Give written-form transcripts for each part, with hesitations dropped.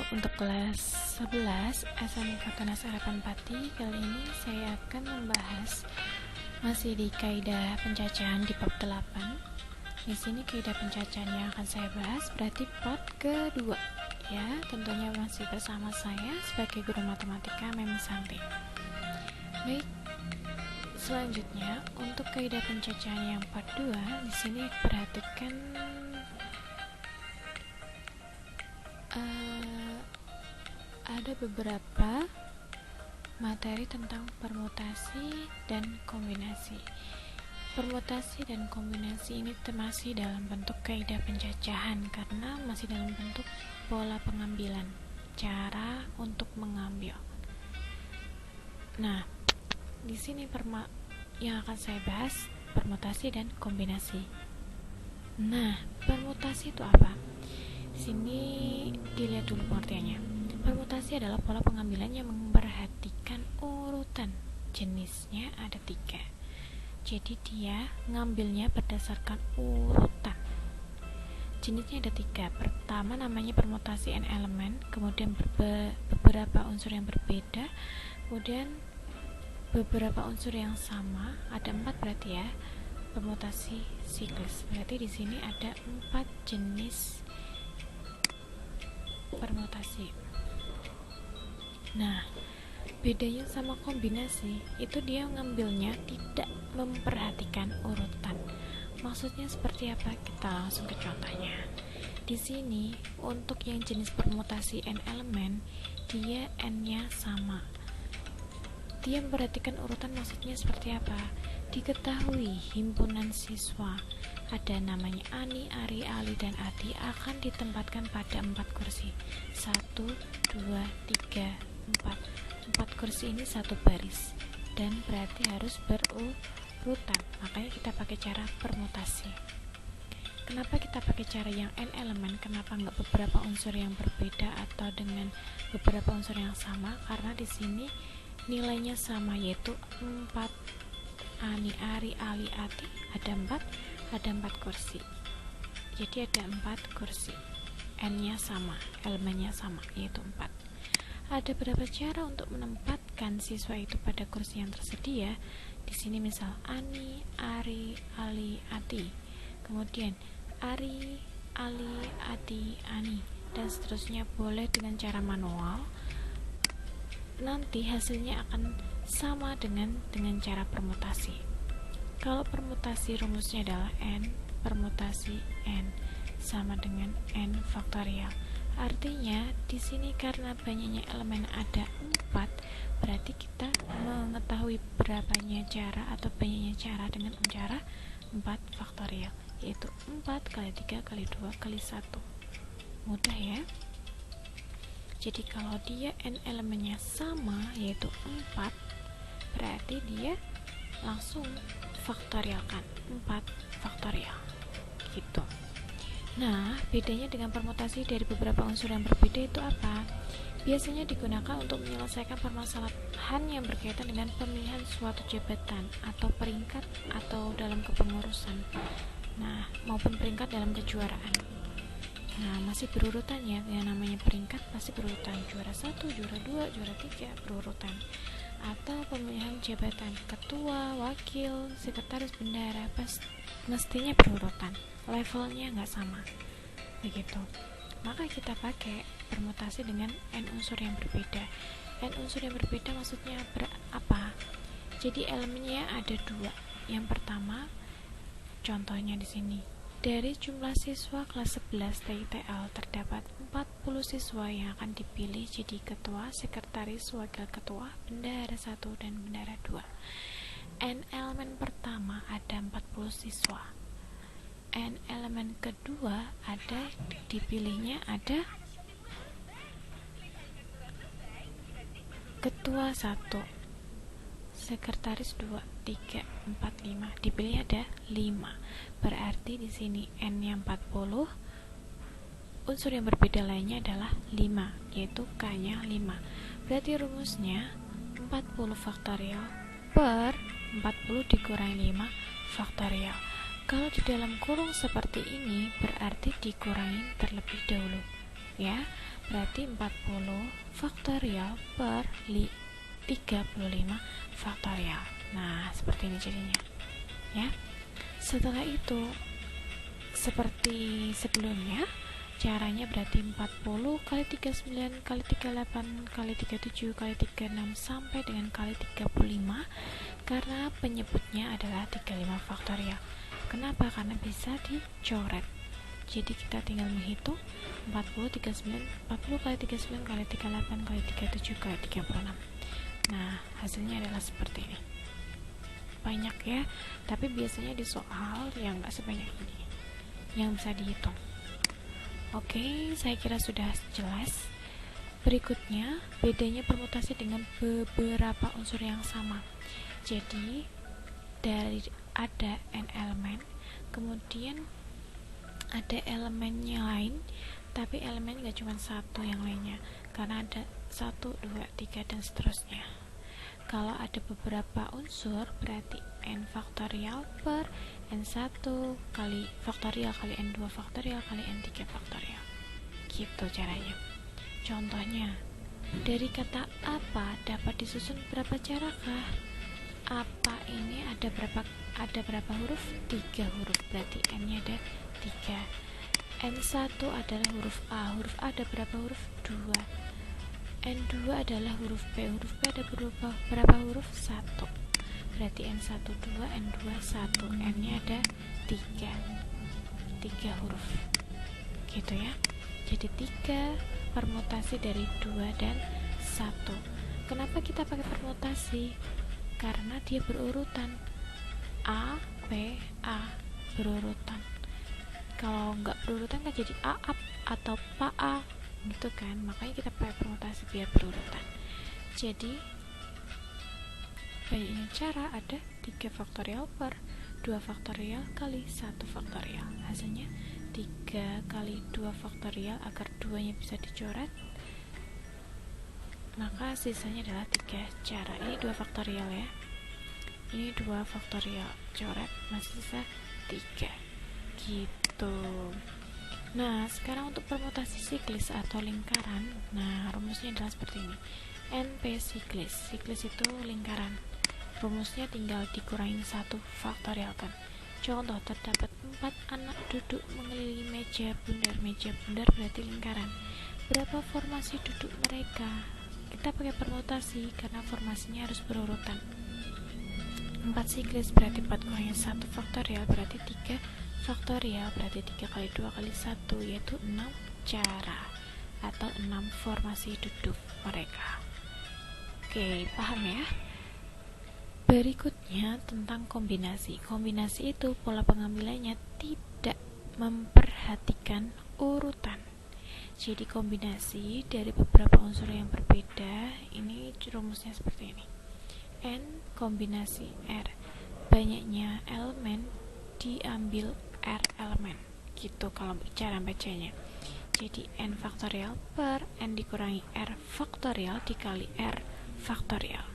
Untuk kelas 11 SMK Tunas Harapan Pati, kali ini saya akan membahas masih di kaidah pencacahan di bab 8. Di sini kaidah pencacahan yang akan saya bahas berarti part kedua. Ya, tentunya masih bersama saya sebagai guru matematika Mem Santi. Baik, selanjutnya untuk kaidah pencacahan yang part 2, di sini perhatikan ada beberapa materi tentang permutasi dan kombinasi. Permutasi dan kombinasi ini masih dalam bentuk kaidah pencacahan karena masih dalam bentuk pola pengambilan, cara untuk mengambil. Nah, di sini yang akan saya bahas permutasi dan kombinasi. Nah, permutasi itu apa? Di sini dilihat dulu pengertiannya. Permutasi adalah pola pengambilan yang memperhatikan urutan. Jenisnya ada 3. Jadi dia ngambilnya berdasarkan urutan. Jenisnya ada 3. Pertama namanya permutasi n elemen, kemudian beberapa unsur yang berbeda, kemudian beberapa unsur yang sama. Ada 4 berarti ya. Permutasi siklis. Berarti di sini ada 4 jenis permutasi. Nah, bedanya sama kombinasi itu dia ngambilnya tidak memperhatikan urutan. Maksudnya seperti apa? Kita langsung ke contohnya. Di sini untuk yang jenis permutasi n elemen, dia n-nya sama. Dia memperhatikan urutan, maksudnya seperti apa? Diketahui himpunan siswa ada namanya Ani, Ari, Ali, dan Ati akan ditempatkan pada 4 kursi. 1, 2, 3, 4 kursi ini satu baris dan berarti harus berurutan. Makanya kita pakai cara permutasi. Kenapa kita pakai cara yang n elemen? Kenapa nggak beberapa unsur yang berbeda atau dengan beberapa unsur yang sama? Karena di sini nilainya sama, yaitu 4. Ani, Ari, Ali, Ati ada 4 kursi. Jadi ada 4 kursi. N-nya sama, elemennya sama, yaitu 4. Ada beberapa cara untuk menempatkan siswa itu pada kursi yang tersedia. Di sini misal Ani, Ari, Ali, Ati. Kemudian Ari, Ali, Ati, Ani, dan seterusnya. Boleh dengan cara manual. Nanti hasilnya akan sama dengan cara permutasi. Kalau permutasi rumusnya adalah n permutasi n sama dengan n faktorial. Artinya di sini karena banyaknya elemen ada 4, berarti kita mengetahui berapanya cara atau banyaknya cara dengan cara 4 faktorial, yaitu 4 kali 3 kali 2 kali 1. Mudah ya. Jadi kalau dia n elemennya sama, yaitu 4, berarti dia langsung faktorialkan 4 faktorial gitu. Nah, bedanya dengan permutasi dari beberapa unsur yang berbeda itu apa? Biasanya digunakan untuk menyelesaikan permasalahan yang berkaitan dengan pemilihan suatu jabatan atau peringkat atau dalam kepengurusan. Nah, maupun peringkat dalam kejuaraan. Nah, masih berurutan ya, yang namanya peringkat pasti berurutan. Juara 1, juara 2, juara 3 berurutan. Atau pemilihan jabatan ketua, wakil, sekretaris, bendara mestinya berurutan, levelnya nggak sama begitu. Maka kita pakai permutasi dengan n unsur yang berbeda. N unsur yang berbeda maksudnya apa? Jadi elemennya ada 2. Yang pertama, contohnya di sini, dari jumlah siswa kelas 11 TITL terdapat 40 siswa yang akan dipilih jadi ketua, sekretaris, wakil ketua, bendara 1 dan bendara 2. N elemen pertama ada 40 siswa. N elemen kedua ada dipilihnya ada ketua 1, sekretaris 2, 3, 4, 5. Dipilih ada 5. Berarti di sini N-nya 40, unsur yang berbeda lainnya adalah 5, yaitu K-nya 5. Berarti rumusnya 40 faktorial per 40 dikurangi 5 faktorial. Kalau di dalam kurung seperti ini berarti dikurangi terlebih dahulu. ya. Berarti 40 faktorial per 35 faktorial. Nah, seperti ini jadinya. Ya. Setelah itu seperti sebelumnya, caranya berarti 40 kali 39 kali 38 kali 37 kali 36 sampai dengan kali 35, karena penyebutnya adalah 35 faktorial. Kenapa? Karena bisa dicoret. Jadi kita tinggal menghitung 40 kali 39 kali 38 kali 37 kali 36. Nah, hasilnya adalah seperti ini. Banyak ya, tapi biasanya di soal yang nggak sebanyak ini yang bisa dihitung. Oke, saya kira sudah jelas. Berikutnya, bedanya permutasi dengan beberapa unsur yang sama. Jadi, dari ada n elemen, kemudian ada elemennya lain, tapi elemen gak cuma satu yang lainnya, karena ada 1, 2, 3 dan seterusnya. Kalau ada beberapa unsur, berarti n faktorial per n1 kali faktorial kali n2 faktorial kali n3 faktorial. Gitu caranya. Contohnya, dari kata apa dapat disusun berapa carakah? Apa ini ada berapa huruf? 3 huruf, berarti n-nya ada 3. N1 adalah huruf A. Huruf A ada berapa huruf? 2. N2 adalah huruf P. Huruf P ada berapa huruf? 1. Berarti N1 2, N2 1. N-nya ada 3 huruf. Gitu ya. Jadi 3 permutasi dari 2 dan 1. Kenapa kita pakai permutasi? Karena dia berurutan. A, P, A berurutan. Kalau nggak berurutan kan jadi A, up atau Pa, A gitu kan. Makanya kita pakai permutasi biar berurutan. Jadi banyak cara, ada 3 faktorial per 2 faktorial kali 1 faktorial. Hasilnya 3 kali 2 faktorial, agar 2 nya bisa dicoret, maka sisanya adalah 3 cara. Ini 2 faktorial ya, ini 2 faktorial, coret, masih sisa 3 gitu. Nah, sekarang untuk permutasi siklis atau lingkaran, nah rumusnya adalah seperti ini. NP siklis, siklis itu lingkaran, rumusnya tinggal dikurangin 1 faktorial kan. Contoh, terdapat 4 anak duduk mengelilingi meja bundar. Meja bundar berarti lingkaran. Berapa formasi duduk mereka? Kita pakai permutasi karena formasinya harus berurutan. 4 siklis berarti 4 kurangin 1 faktorial berarti 3 faktorial, berarti 3 kali 2 kali 1, yaitu 6 cara atau 6 formasi duduk mereka. Oke, paham ya? Berikutnya tentang kombinasi. Kombinasi itu pola pengambilannya tidak memperhatikan urutan. Jadi kombinasi dari beberapa unsur yang berbeda, ini rumusnya seperti ini. N kombinasi R, banyaknya elemen diambil R elemen, gitu kalau cara bacanya. Jadi N faktorial per N dikurangi R faktorial dikali R faktorial.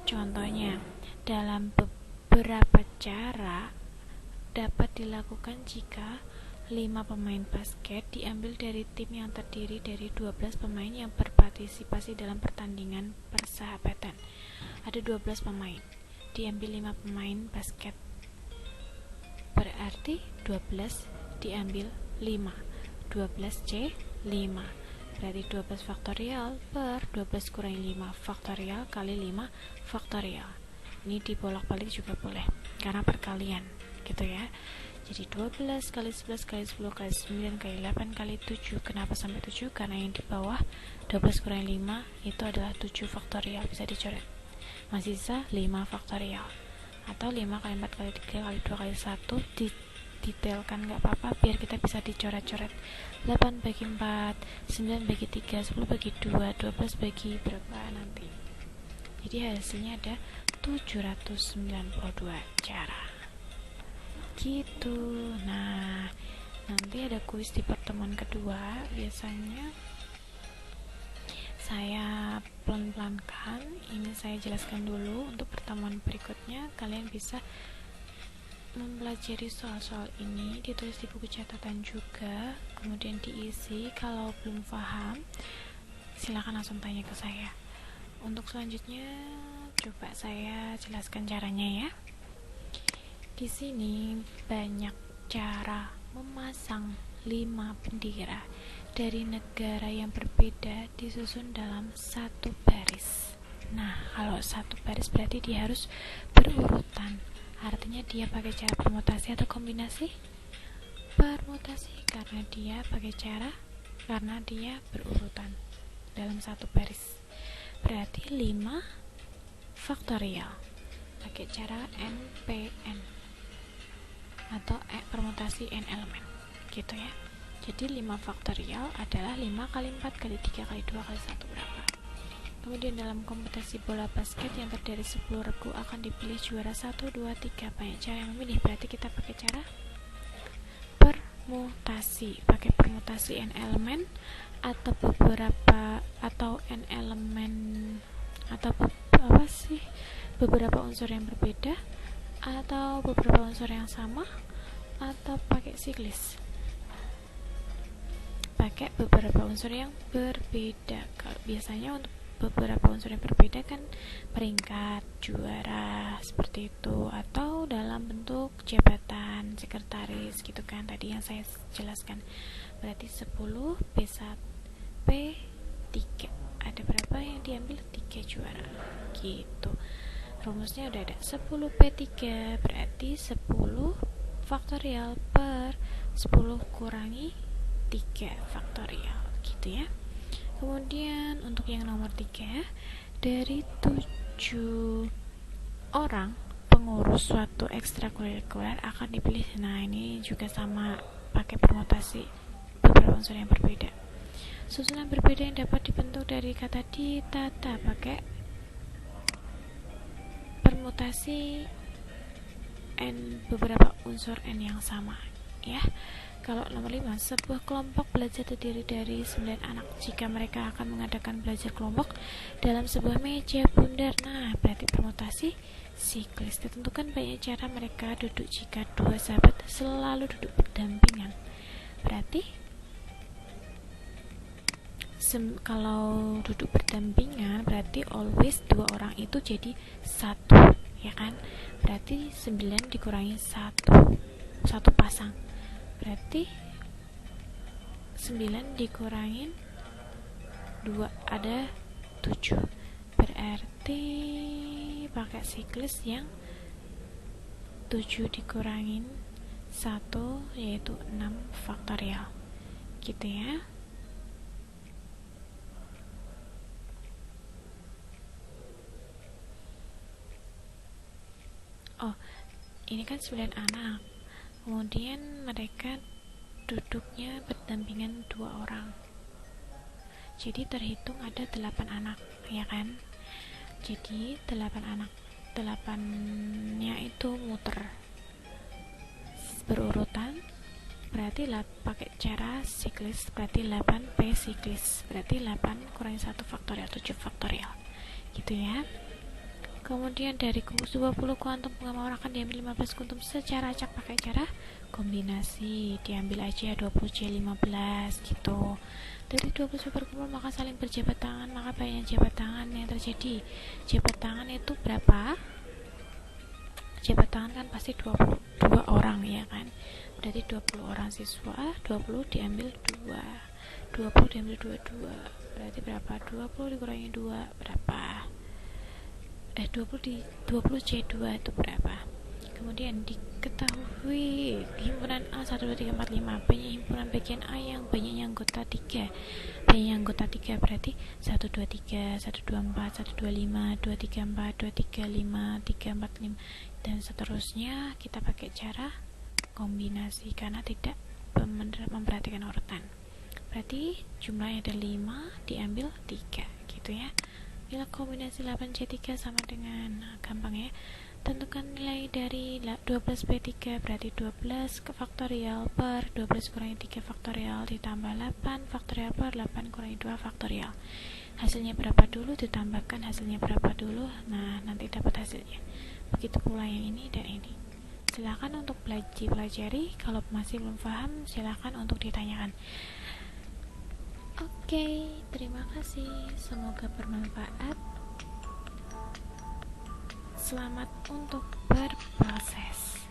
Contohnya, dalam beberapa cara dapat dilakukan jika 5 pemain basket diambil dari tim yang terdiri dari 12 pemain yang berpartisipasi dalam pertandingan persahabatan. Ada 12 pemain, diambil 5 pemain basket, berarti 12 diambil 5, 12C 5, berarti 12 faktorial per 12 kurangi 5 faktorial kali 5 faktorial. Ini dibolak-balik juga boleh karena perkalian gitu ya. Jadi 12 kali 11 kali 10 kali 9 kali 8 kali 7. Kenapa sampai 7? Karena yang di bawah 12 kurangi 5 itu adalah 7 faktorial, bisa dicoret. Masih sisa 5 faktorial. Atau 5 kali 4 kali 3 kali 2 kali 1, didetailkan nggak apa-apa biar kita bisa dicoret-coret. 8 bagi 4, 9 bagi 3, 10 bagi 2, 12 bagi berapa nanti. Jadi hasilnya ada 792 cara. Gitu. Nah, nanti ada kuis di pertemuan kedua. Biasanya saya pelan-pelankan. Ini saya jelaskan dulu. Untuk pertemuan berikutnya kalian bisa mempelajari soal-soal ini, ditulis di buku catatan juga, kemudian diisi. Kalau belum paham, silakan langsung tanya ke saya. Untuk selanjutnya, coba saya jelaskan caranya ya. Di sini banyak cara memasang 5 bendera dari negara yang berbeda disusun dalam satu baris. Nah, kalau satu baris berarti dia harus berurutan. Artinya dia pakai cara permutasi atau kombinasi? Permutasi karena dia berurutan dalam satu baris. Berarti 5 faktorial pakai cara NPN atau permutasi n elemen gitu ya. Jadi 5 faktorial adalah 5 kali 4 kali 3 kali 2 kali 1 berapa. Kemudian dalam kompetisi bola basket yang terdiri 10 regu akan dipilih juara 1, 2, 3. Banyak cara yang memilih, berarti kita pakai cara permutasi. Pakai permutasi n elemen atau n elemen atau beberapa unsur yang berbeda atau beberapa unsur yang sama atau pakai siklis. Pakai beberapa unsur yang berbeda. Kalau biasanya untuk beberapa unsur yang berbeda kan peringkat, juara, seperti itu, atau dalam bentuk jabatan, sekretaris gitu kan, tadi yang saya jelaskan. Berarti 10 P1 P3 ada berapa yang diambil? 3 juara gitu. Rumusnya udah ada. 10 P3 berarti 10 faktorial per 10 kurangi 3 faktorial gitu ya. Kemudian untuk yang nomor 3, dari 7 orang pengurus suatu ekstrakurikuler akan dipilih. Nah, ini juga sama, pakai permutasi beberapa unsur yang berbeda. Susunan berbeda yang dapat dibentuk dari kata ditata pakai permutasi n beberapa unsur n yang sama ya. Kalau nomor 5, sebuah kelompok belajar terdiri dari 9 anak. Jika mereka akan mengadakan belajar kelompok dalam sebuah meja bundar, nah berarti permutasi siklis. Ditentukan banyak cara mereka duduk jika 2 sahabat selalu duduk berdampingan. Berarti kalau duduk berdampingan berarti always 2 orang itu jadi 1 ya kan. Berarti 9 dikurangi 1 pasang, berarti 9 dikurangin 2 ada 7. Berarti pakai siklis yang 7 dikurangin 1 yaitu 6 faktorial gitu ya. Oh, ini kan 9 anak. Kemudian mereka duduknya berdampingan 2 orang. Jadi terhitung ada 8 anak, ya kan? Jadi 8 anak. 8-nya itu muter berurutan. Berarti pakai cara siklis, berarti 8 P siklis. Berarti 8 kurangi 1 faktorial, 7 faktorial. Gitu ya. Kemudian dari 20 kuantum pengamawar akan diambil 15 kuantum secara acak pakai cara kombinasi. Diambil aja 20C15 gitu. Dari 20 berkumpul maka saling berjabat tangan, maka banyak jabat tangan yang terjadi. Jabat tangan itu berapa? Jabat tangan kan pasti 22 orang ya kan. Berarti 20 orang siswa, 20 diambil 2. 20 diambil 22. Berarti berapa? 20 dikurangi 2 berapa? 20 C2 itu berapa? Kemudian diketahui himpunan A 1, 2, 3, 4, 5 banyak himpunan bagian A yang banyaknya anggota 3. Banyaknya anggota 3 berarti 1, 2, 3, 1, 2, 4, 1, 2, 5, 2, 3, 4, 2, 3, 5, 3, 4, 5 dan seterusnya. Kita pakai cara kombinasi karena tidak memperhatikan urutan. Berarti jumlahnya ada 5 diambil 3 gitu ya. Bila kombinasi 8C3 sama dengan, nah, gampang ya. Tentukan nilai dari 12B3 berarti 12 ke faktorial per 12 kurangi 3 faktorial ditambah 8 faktorial per 8 kurangi 2 faktorial. Hasilnya berapa dulu ditambahkan hasilnya berapa dulu. Nah, nanti dapat hasilnya. Begitu pula yang ini dan ini. silakan untuk pelajari. Kalau masih belum paham, silakan untuk ditanyakan. Oke, terima kasih. Semoga bermanfaat. Selamat untuk berproses.